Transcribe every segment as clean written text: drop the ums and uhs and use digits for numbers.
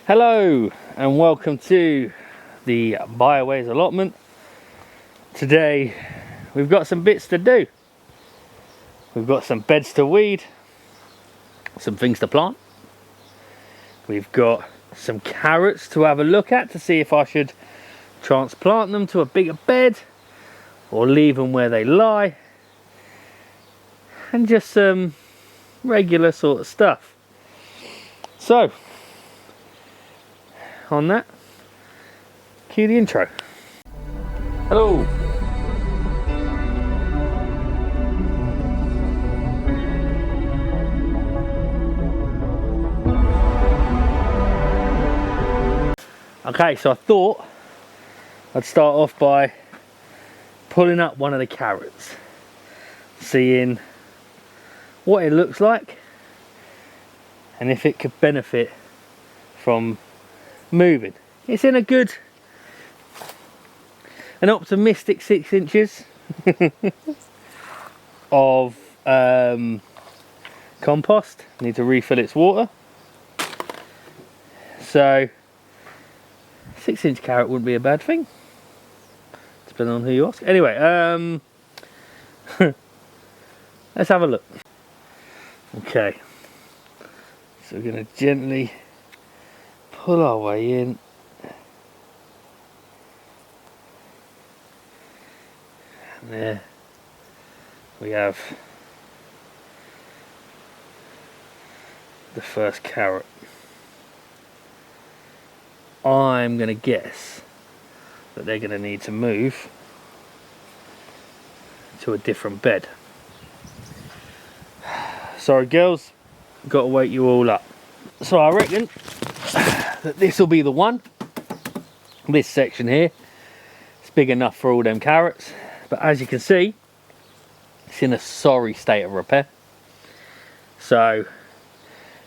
Hello and welcome to the Bioways allotment. Today we've got some bits to do. We've got some beds to weed, some things to plant. We've got some carrots to have a look at to see if I should transplant them to a bigger bed or leave them where they lie, and just some regular sort of stuff. So on that, cue the intro. Hello. Okay, so I thought I'd start off by pulling up one of the carrots, seeing what it looks like and if it could benefit from moving. It's in an optimistic 6 inches of compost. Need to refill its water, so 6-inch carrot wouldn't be a bad thing, depending on who you ask. Anyway, let's have a look. Okay, so we're going to gently pull our way in. And there we have the first carrot. I'm going to guess that they're going to need to move to a different bed. Sorry girls, got to wake you all up. So I reckon that this will be the one. This section here, it's big enough for all them carrots, but as you can see, it's in a sorry state of repair. So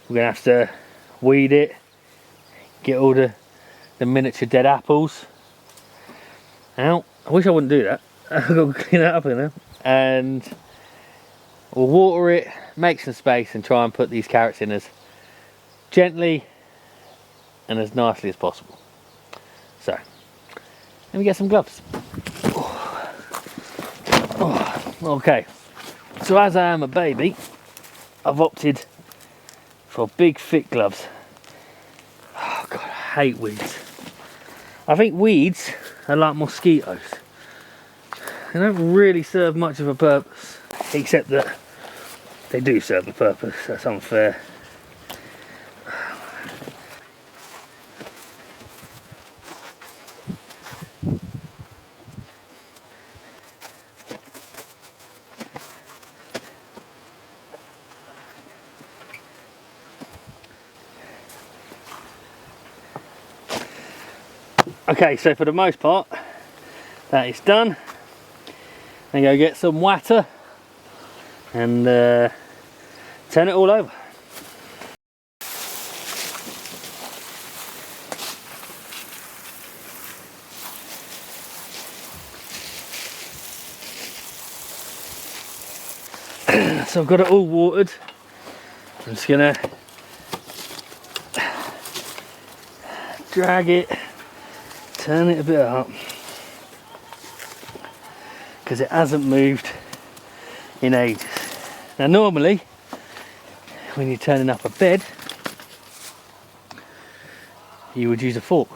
we're going to have to weed it, get all the miniature dead apples out. I wish I wouldn't do that. I've got to clean that up now. And we'll water it, make some space, and try and put these carrots in as gently and as nicely as possible. So let me get some gloves. Okay, so as I am a baby, I've opted for big thick gloves. Oh god, I hate weeds. I think weeds are like mosquitoes. They don't really serve much of a purpose, except that they do serve a purpose. That's unfair. Okay, so for the most part, that is done. Then go get some water and turn it all over. So I've got it all watered. I'm just gonna drag it, turn it a bit up, because it hasn't moved in ages. Now normally when you're turning up a bed you would use a fork,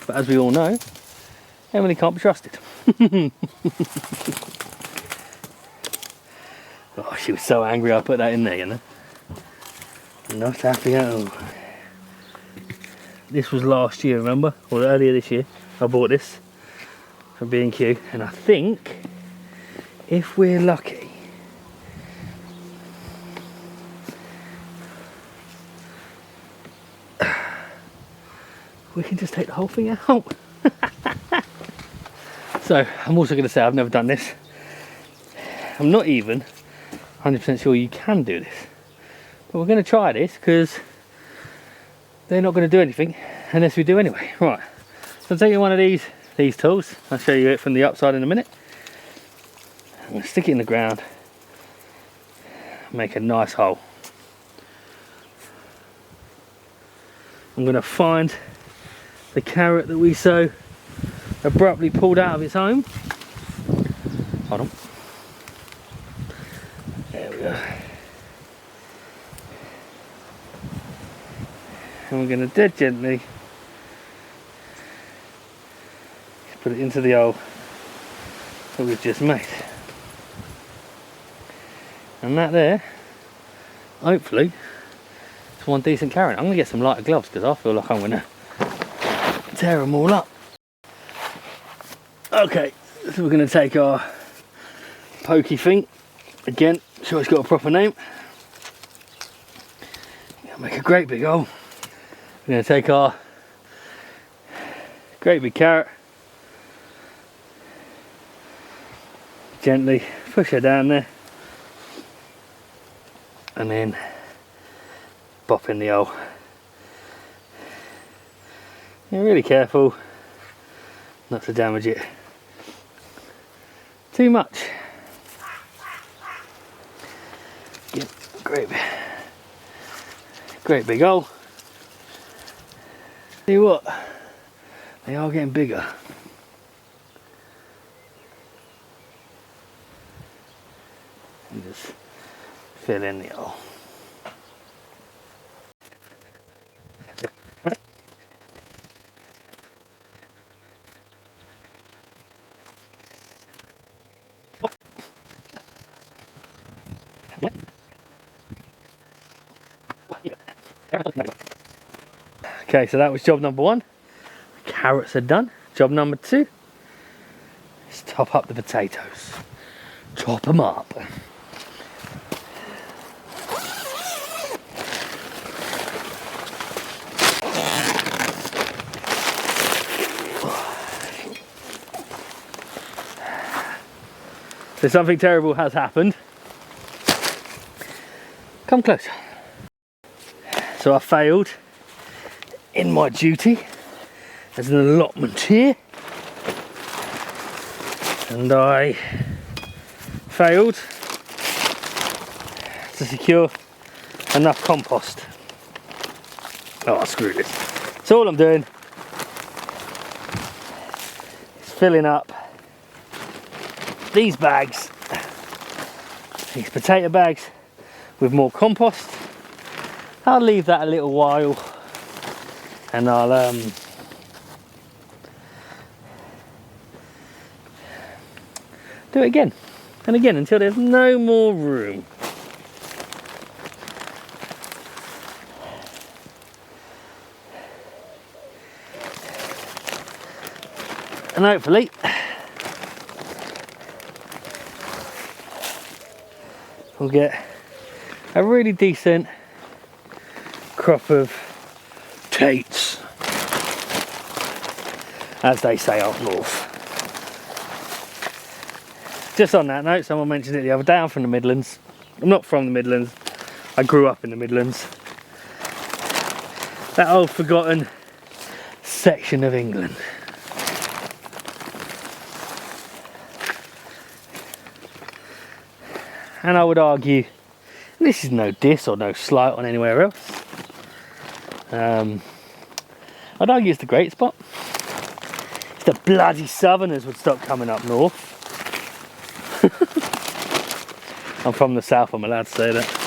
but as we all know, Emily can't be trusted. Oh, she was so angry I put that in there, you know. Not happy at all. This was last year, remember? Or earlier this year I bought this from B&Q, and I think if we're lucky we can just take the whole thing out. So I'm also going to say I've never done this. I'm not even 100% sure you can do this, but we're going to try this because they're not going to do anything unless we do anyway. Right, so I'm taking one of these tools. I'll show you it from the upside in a minute. I'm going to stick it in the ground, make a nice hole. I'm going to find the carrot that we so abruptly pulled out of its home. Hold on. There we go. And we're going to dead gently put it into the hole that we've just made. And that there, hopefully, is one decent carrot. I'm going to get some lighter gloves because I feel like I'm going to tear them all up. Okay, so we're going to take our pokey thing. Again, sure it's got a proper name. Make a great big hole. We're going to take our great big carrot, gently push her down there, and then pop in the hole. You're really careful not to damage it too much. Get great big hole. See what? They are getting bigger. And just fill in the hole. Okay, so that was job number one. Carrots are done. Job number two is top up the potatoes. Chop them up. So something terrible has happened. Come closer. So I failed in my duty as an allotment here, and I failed to secure enough compost. Oh, screw this. So all I'm doing is filling up these bags, these potato bags, with more compost. I'll leave that a little while and I'll do it again and again until there's no more room. And hopefully we'll get a really decent crop of tates, as they say up north. Just on that note, someone mentioned it the other day, I'm from the Midlands. I'm not from the Midlands, I grew up in the Midlands. That old forgotten section of England. And I would argue, and this is no diss or no slight on anywhere else, I'd argue it's the great spot. If the bloody southerners would stop coming up north. I'm from the south, I'm allowed to say that.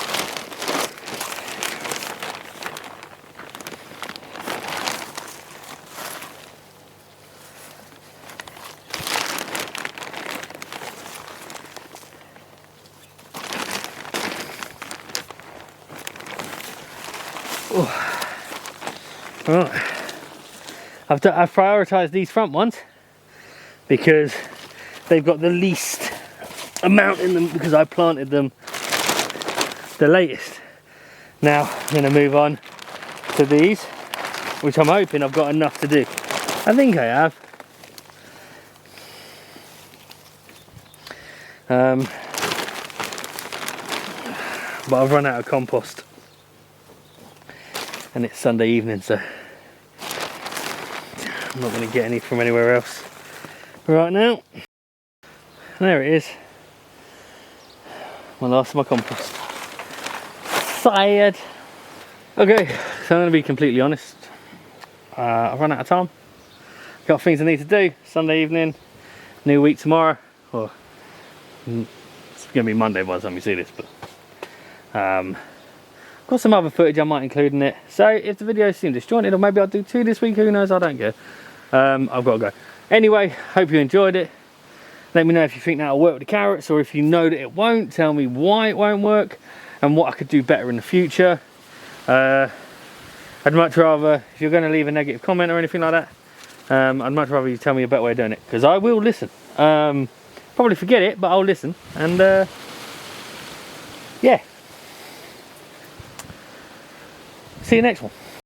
Right. I've prioritised these front ones because they've got the least amount in them, because I planted them the latest. Now I'm going to move on to these, which I'm hoping I've got enough to do. I think I have. But I've run out of compost and it's Sunday evening, so I'm not going to get any from anywhere else right now. There it is, my last of my compost. Sad. Okay, so I'm going to be completely honest, I've run out of time. Got things I need to do. Sunday evening, new week tomorrow. Well, it's going to be Monday by the time you see this, but got some other footage I might include in it. So if the videos seem disjointed, or maybe I'll do 2 this week, who knows, I don't care. I've got to go. Anyway, hope you enjoyed it. Let me know if you think that'll work with the carrots, or if you know that it won't, tell me why it won't work and what I could do better in the future. I'd much rather, if you're going to leave a negative comment or anything like that, I'd much rather you tell me a better way of doing it, because I will listen. Probably forget it, but I'll listen. And yeah, see you next one.